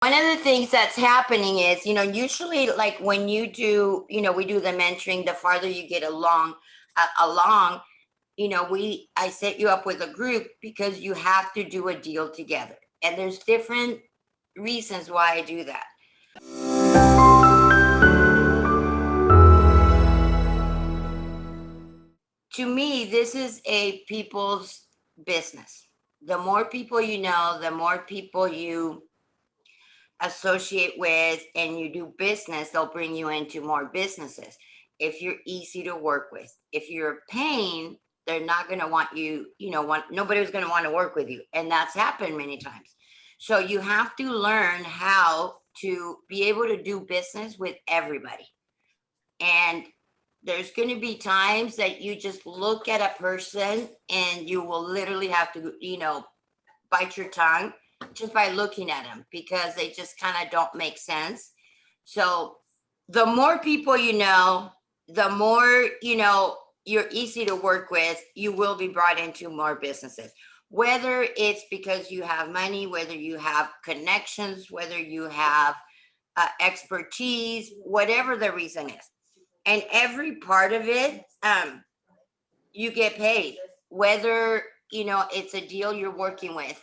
One of the things that's happening is, usually like when you do, we do the mentoring, the farther you get along, I set you up with a group because you have to do a deal together. And there's different reasons why I do that. To me, this is a people's business. The more people you know, the more people you associate with and you do business, they'll bring you into more businesses. If you're easy to work with, if you're a pain, they're not going to want you, nobody's going to want to work with you. And that's happened many times. So you have to learn how to be able to do business with everybody. And there's going to be times that you just look at a person and you will literally have to, bite your tongue just by looking at them because they just kind of don't make sense. So the more people you know, the more, you're easy to work with, you will be brought into more businesses. Whether it's because you have money, whether you have connections, whether you have expertise, whatever the reason is. And every part of it, you get paid, whether, it's a deal you're working with